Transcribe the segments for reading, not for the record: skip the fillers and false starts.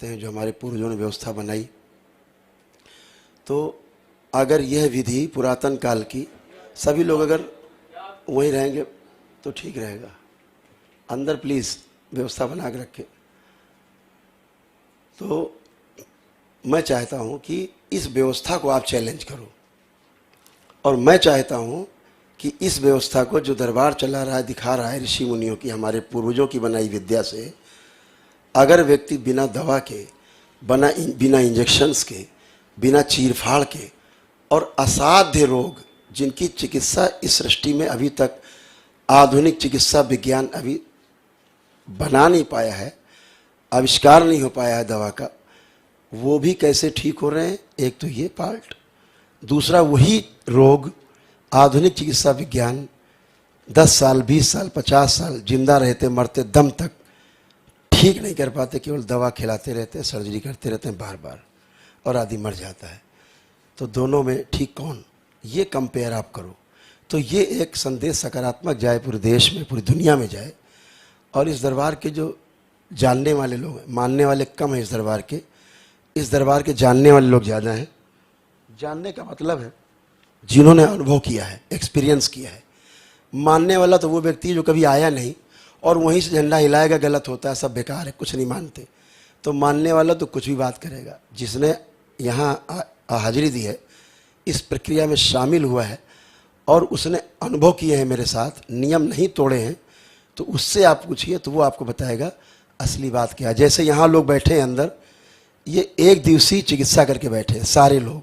करते हैं, जो हमारे पूर्वजों ने व्यवस्था बनाई। तो अगर यह विधि पुरातन काल की, सभी लोग अगर वहीं रहेंगे तो ठीक रहेगा। अंदर प्लीज़ व्यवस्था बना के रखें। तो मैं चाहता हूं कि इस व्यवस्था को आप चैलेंज करो, और मैं चाहता हूं कि इस व्यवस्था को जो दरबार चला रहा है, दिखा रहा है ऋषि मुनियों की, हमारे पूर्वजों की बनाई विद्या से, अगर व्यक्ति बिना दवा के, बिना इंजेक्शन्स के, बिना चीरफाड़ के, और असाध्य रोग जिनकी चिकित्सा इस सृष्टि में अभी तक आधुनिक चिकित्सा विज्ञान अभी बना नहीं पाया है, आविष्कार नहीं हो पाया है दवा का, वो भी कैसे ठीक हो रहे हैं। एक तो ये पार्ट, दूसरा वही रोग आधुनिक चिकित्सा विज्ञान 10 साल, 20 साल, 50 साल जिंदा रहते मरते दम तक ठीक नहीं कर पाते, केवल दवा खिलाते रहते हैं, सर्जरी करते रहते हैं बार बार, और आदमी मर जाता है। तो दोनों में ठीक कौन, ये कंपेयर आप करो। तो ये एक संदेश सकारात्मक जाए पूरे देश में, पूरी दुनिया में जाए। और इस दरबार के जो जानने वाले लोग हैं, मानने वाले कम हैं इस दरबार के, इस दरबार के जानने वाले लोग ज़्यादा हैं। जानने का मतलब है जिन्होंने अनुभव किया है, एक्सपीरियंस किया है। मानने वाला तो वो व्यक्ति जो कभी आया नहीं और वहीं से झंडा हिलाएगा, गलत होता है, सब बेकार है, कुछ नहीं मानते। तो मानने वाला तो कुछ भी बात करेगा। जिसने यहाँ हाजिरी दी है, इस प्रक्रिया में शामिल हुआ है और उसने अनुभव किए हैं मेरे साथ, नियम नहीं तोड़े हैं, तो उससे आप पूछिए तो वो आपको बताएगा असली बात क्या है। जैसे यहाँ लोग बैठे हैं अंदर, ये 1 दिवसीय चिकित्सा करके बैठे हैं सारे लोग।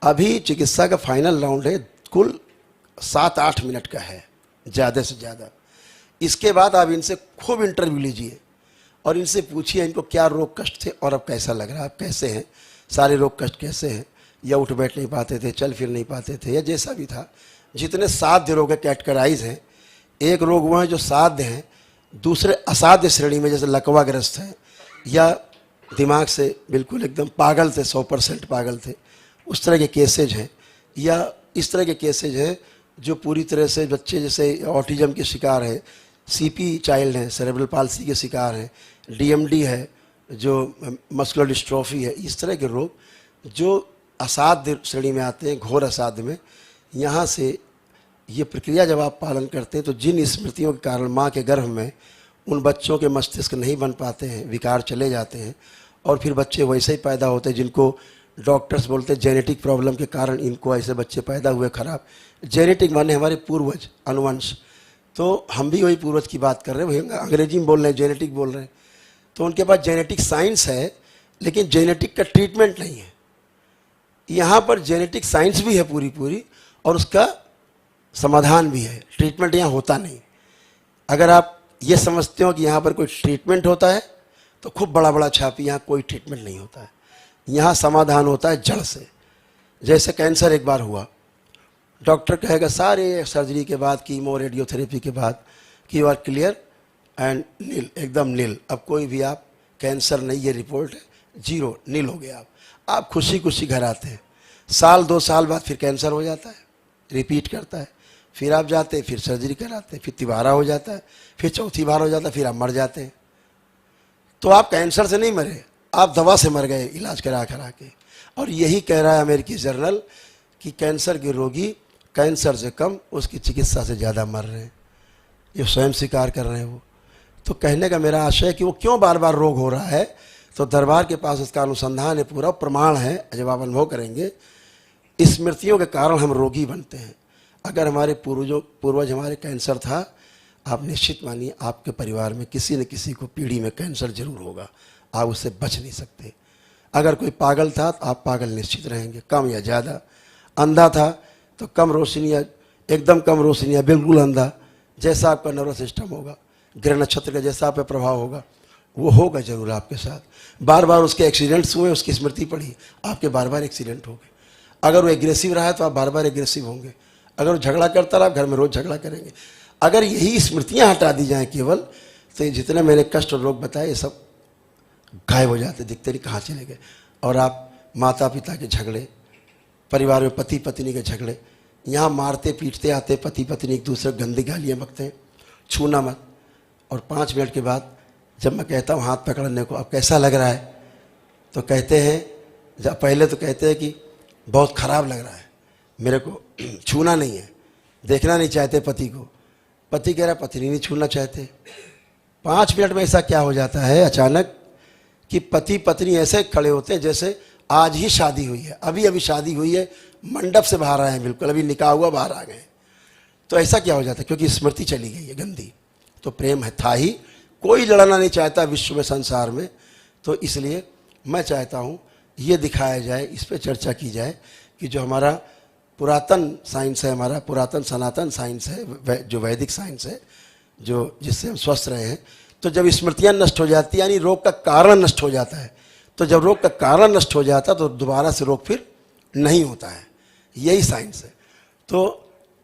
अभी चिकित्सा का फाइनल राउंड है, कुल 7-8 मिनट का है ज़्यादा से ज़्यादा। इसके बाद आप इनसे खूब इंटरव्यू लीजिए और इनसे पूछिए इनको क्या रोग कष्ट थे और अब कैसा लग रहा है, आप कैसे हैं, सारे रोग कष्ट कैसे हैं, या उठ बैठ नहीं पाते थे, चल फिर नहीं पाते थे, या जैसा भी था। जितने साध्य रोग है कैटेगराइज हैं। एक रोग वो है जो साध्य हैं, दूसरे असाध्य श्रेणी में, जैसे लकवाग्रस्त है या दिमाग से बिल्कुल एकदम पागल थे, 100% पागल थे, उस तरह के केसेज हैं। या इस तरह के केसेज हैं जो पूरी तरह से बच्चे जैसे ऑटिज्म के शिकार हैं, सीपी चाइल्ड हैं, सेरेब्रल पाल्सी के शिकार हैं, डीएमडी है, जो मस्कुलर डिस्ट्रोफी है, इस तरह के रोग जो असाध्य श्रेणी में आते हैं, घोर असाध्य में। यहाँ से ये प्रक्रिया जब आप पालन करते हैं तो जिन स्मृतियों के कारण माँ के गर्भ में उन बच्चों के मस्तिष्क नहीं बन पाते हैं, विकार चले जाते हैं, और फिर बच्चे वैसे ही पैदा होते हैं जिनको डॉक्टर्स बोलते हैं जेनेटिक प्रॉब्लम के कारण इनको ऐसे बच्चे पैदा हुए खराब। जेनेटिक माने हमारे पूर्वज, अनुवंश। तो हम भी वही पूर्वज की बात कर रहे हैं, वही अंग्रेजी में बोल रहे हैं, जेनेटिक बोल रहे हैं। तो उनके पास जेनेटिक साइंस है, लेकिन जेनेटिक का ट्रीटमेंट नहीं है। यहाँ पर जेनेटिक साइंस भी है पूरी, और उसका समाधान भी है। ट्रीटमेंट यहाँ होता नहीं। अगर आप ये समझते हो कि यहाँ पर कोई ट्रीटमेंट होता है तो खूब बड़ा छापी, यहाँ कोई ट्रीटमेंट नहीं होता है। यहाँ समाधान होता है जड़ से। जैसे कैंसर एक बार हुआ, डॉक्टर कहेगा सारे सर्जरी के बाद, कीमो रेडियोथेरेपी के बाद कि यू आर क्लियर एंड नील, एकदम नील, अब कोई भी आप कैंसर नहीं, ये रिपोर्ट है, 0 नील हो गया। आप खुशी घर आते हैं। 1-2 साल बाद फिर कैंसर हो जाता है, रिपीट करता है, फिर आप जाते हैं, फिर सर्जरी कराते हैं, फिर तिबारा हो जाता है, फिर चौथी बार हो जाता है, फिर आप मर जाते हैं। तो आप कैंसर से नहीं मरे, आप दवा से मर गए, इलाज करा के। और यही कह रहा है अमेरिकी जर्नल कि कैंसर के रोगी कैंसर से कम, उसकी चिकित्सा से ज़्यादा मर रहे हैं। ये स्वयं स्वीकार कर रहे हैं वो। तो कहने का मेरा आशय है कि वो क्यों बार बार रोग हो रहा है, तो दरबार के पास इसका अनुसंधान है, पूरा प्रमाण है। जब आप अनुभव करेंगे, स्मृतियों के कारण हम रोगी बनते हैं। अगर हमारे पूर्वज हमारे कैंसर था, आप निश्चित मानिए आपके परिवार में किसी न किसी को पीढ़ी में कैंसर जरूर होगा, आप उससे बच नहीं सकते। अगर कोई पागल था तो आप पागल निश्चित रहेंगे, कम या ज़्यादा। अंधा था तो कम रोशनी या एकदम कम रोशनी या बिल्कुल अंधा, जैसा आपका नर्वस सिस्टम होगा, ग्रह नक्षत्र का जैसा आप पे प्रभाव होगा, वो होगा जरूर आपके साथ। बार बार उसके एक्सीडेंट्स हुए, उसकी स्मृति पड़ी, आपके बार बार एक्सीडेंट हो गए। अगर वो एग्रेसिव रहा है तो आप बार बार एग्रेसिव होंगे। अगर वो झगड़ा करता रहा, आप घर में रोज़ झगड़ा करेंगे। अगर यही स्मृतियाँ हटा दी जाएँ केवल, तो ये जितने मैंने कष्ट और रोग बताए, ये सब गायब हो जाते, दिखते नहीं कहाँ चले गए। और आप माता पिता के झगड़े, परिवार में पति पत्नी के झगड़े, यहाँ मारते पीटते आते पति पत्नी एक दूसरे को गंदी गालियाँ बकते हैं, छूना मत। और 5 मिनट के बाद जब मैं कहता हूँ हाथ पकड़ने को, अब कैसा लग रहा है, तो कहते हैं, जब पहले तो कहते हैं कि बहुत ख़राब लग रहा है, मेरे को छूना नहीं है, देखना नहीं चाहते पति को। पति कह रहा है पत्नी नहीं छूना चाहते। 5 मिनट में ऐसा क्या हो जाता है अचानक कि पति पत्नी ऐसे खड़े होते हैं जैसे आज ही शादी हुई है, अभी अभी शादी हुई है, मंडप से बाहर आए हैं, बिल्कुल अभी निकाह हुआ बाहर आ गए। तो ऐसा क्या हो जाता है? क्योंकि स्मृति चली गई है गंदी। तो प्रेम है था ही, कोई लड़ना नहीं चाहता विश्व में, संसार में। तो इसलिए मैं चाहता हूँ ये दिखाया जाए, इस पर चर्चा की जाए कि जो हमारा पुरातन साइंस है, हमारा पुरातन सनातन साइंस है, जो वैदिक साइंस है, जो जिससे हम स्वस्थ रहे हैं, तो जब स्मृतियाँ नष्ट हो जाती है, यानी रोग का कारण नष्ट हो जाता है, तो जब रोग का कारण नष्ट हो जाता है तो दोबारा से रोग फिर नहीं होता है। यही साइंस है। तो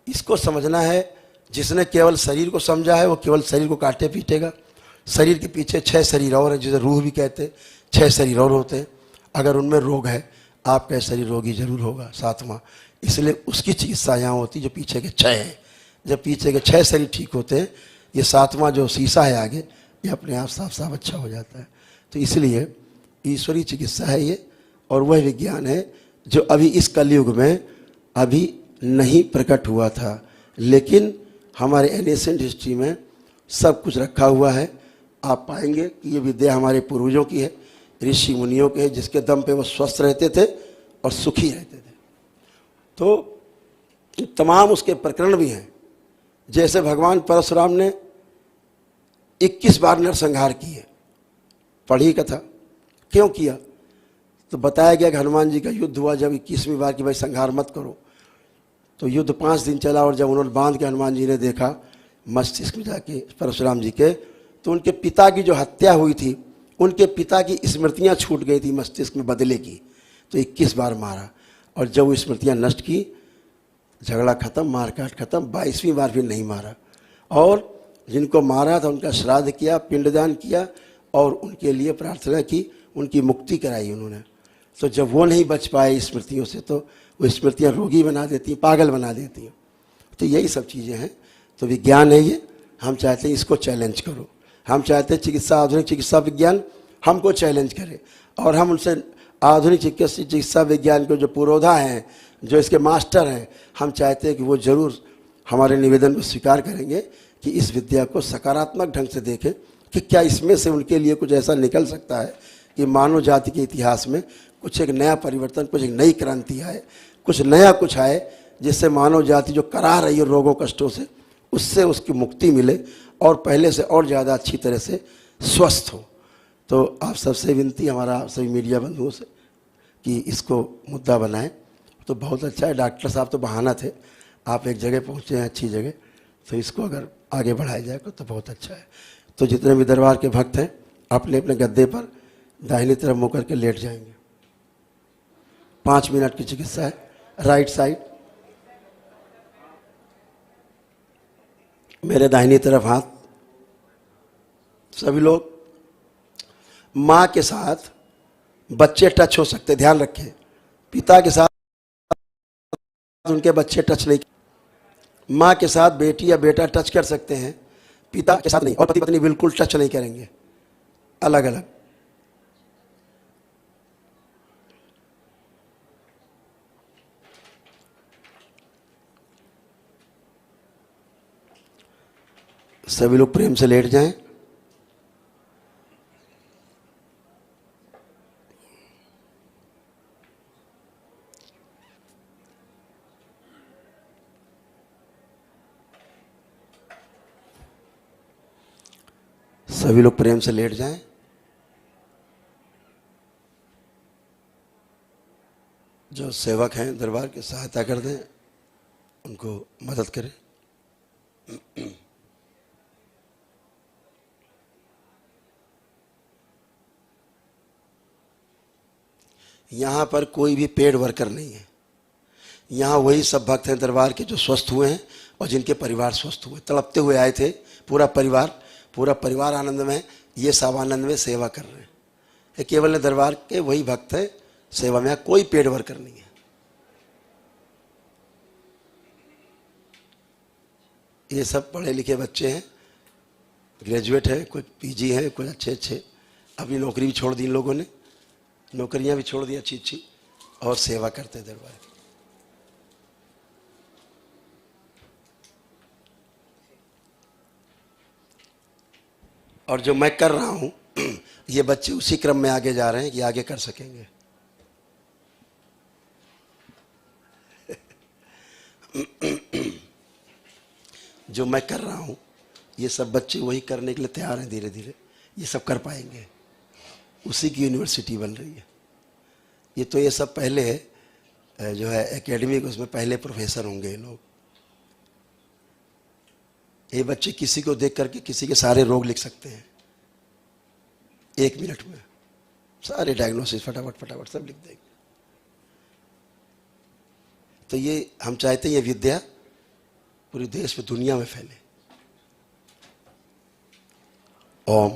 इसको समझना है। जिसने केवल शरीर को समझा है वो केवल शरीर को काटे पीटेगा। शरीर के पीछे 6 शरीर और हैं, जिसे रूह भी कहते हैं। 6 शरीर और होते हैं। अगर उनमें रोग है, आपका शरीर रोगी जरूर होगा, 7वां। इसलिए उसकी चिकित्सा यहाँ होती जो पीछे के 6 हैं। जब पीछे के 6 शरीर ठीक होते हैं, ये 7वां जो शीशा है आगे, ये अपने आप साफ साफ अच्छा हो जाता है। तो इसलिए ईश्वरीय चिकित्सा है ये, और वह विज्ञान है जो अभी इस कलयुग में अभी नहीं प्रकट हुआ था, लेकिन हमारे एनिसेंट हिस्ट्री में सब कुछ रखा हुआ है। आप पाएंगे कि ये विद्या हमारे पूर्वजों की है, ऋषि मुनियों के है, जिसके दम पे वो स्वस्थ रहते थे और सुखी रहते थे। तो तमाम उसके प्रकरण भी हैं। जैसे भगवान परशुराम ने 21 बार नरसंहार किए, पढ़ी कथा। क्यों किया? तो बताया गया कि हनुमान जी का युद्ध हुआ जब 21वीं बार कि भाई संहार मत करो। तो युद्ध 5 दिन चला, और जब उन्होंने बांध के हनुमान जी ने देखा मस्तिष्क में जाके परशुराम जी के, तो उनके पिता की जो हत्या हुई थी, उनके पिता की स्मृतियाँ छूट गई थी मस्तिष्क में बदले की। तो 21 बार मारा, और जब वो स्मृतियाँ नष्ट की, झगड़ा खत्म, मारकाट खत्म। 22वीं बार फिर नहीं मारा। और जिनको मारा था उनका श्राद्ध किया, पिंडदान किया, और उनके लिए प्रार्थना की, उनकी मुक्ति कराई उन्होंने। तो जब वो नहीं बच पाए स्मृतियों से, तो वो स्मृतियाँ रोगी बना देती हैं, पागल बना देती हैं। तो यही सब चीज़ें हैं। तो विज्ञान है ये। हम चाहते हैं इसको चैलेंज करो। हम चाहते हैं चिकित्सा, आधुनिक चिकित्सा विज्ञान हमको चैलेंज करे, और हम उनसे आधुनिक चिकित्सा विज्ञान के जो पुरोधा हैं, जो इसके मास्टर हैं, हम चाहते हैं कि वो ज़रूर हमारे निवेदन को स्वीकार करेंगे कि इस विद्या को सकारात्मक ढंग से देखें कि क्या इसमें से उनके लिए कुछ ऐसा निकल सकता है कि मानव जाति के इतिहास में कुछ एक नया परिवर्तन, कुछ एक नई क्रांति आए, कुछ नया कुछ आए, जिससे मानव जाति जो करा रही है रोगों कष्टों से, उससे उसकी मुक्ति मिले और पहले से और ज़्यादा अच्छी तरह से स्वस्थ हो। तो आप सबसे विनती, हमारा सभी मीडिया बंधुओं से, कि इसको मुद्दा बनाएं। तो बहुत अच्छा है। डॉक्टर साहब तो बहाना थे, आप एक जगह पहुँचे हैं, अच्छी जगह, तो इसको अगर आगे बढ़ाया जाएगा तो बहुत अच्छा है। तो जितने भी दरबार के भक्त हैं, अपने अपने गद्दे पर दाहिनी तरफ मुँह करके लेट जाएंगे। 5 मिनट की चिकित्सा है। राइट साइड, मेरे दाहिनी तरफ हाथ। सभी लोग, माँ के साथ बच्चे टच हो सकते, ध्यान रखें। पिता के साथ उनके बच्चे टच नहीं। माँ के साथ बेटी या बेटा टच कर सकते हैं, पिता के साथ नहीं। और पति पत्नी बिल्कुल टच नहीं करेंगे, अलग अलग। सभी लोग प्रेम से लेट जाएं। सभी लोग प्रेम से लेट जाएं। जो सेवक हैं दरबार की, सहायता कर दें, उनको मदद करें। यहाँ पर कोई भी पेड वर्कर नहीं है। यहाँ वही सब भक्त हैं दरबार के जो स्वस्थ हुए हैं और जिनके परिवार स्वस्थ हुए। तड़पते हुए आए थे, पूरा परिवार आनंद में, ये सब आनंद में सेवा कर रहे हैं। ये केवल दरबार के वही भक्त हैं सेवा में, यहाँ कोई पेड वर्कर नहीं है। ये सब पढ़े लिखे बच्चे हैं ग्रेजुएट है, कोई पीजी है, कोई अच्छे अच्छे, अपनी नौकरी भी छोड़ दी इन लोगों ने, नौकरियां भी छोड़ दी अच्छी अच्छी, और सेवा करते दरबार की। और जो मैं कर रहा हूं ये बच्चे उसी क्रम में आगे जा रहे हैं कि आगे कर सकेंगे। जो मैं कर रहा हूं ये सब बच्चे वही करने के लिए तैयार हैं, धीरे धीरे ये सब कर पाएंगे। उसी की यूनिवर्सिटी बन रही है ये। तो ये सब पहले जो है एकेडमिक, उसमें पहले प्रोफेसर होंगे ये लोग। ये बच्चे किसी को देख करके किसी के सारे रोग लिख सकते हैं 1 मिनट में, सारे डायग्नोसिस फटाफट फटाफट सब लिख देंगे। तो ये हम चाहते हैं ये विद्या पूरे देश में, दुनिया में फैले। ओम।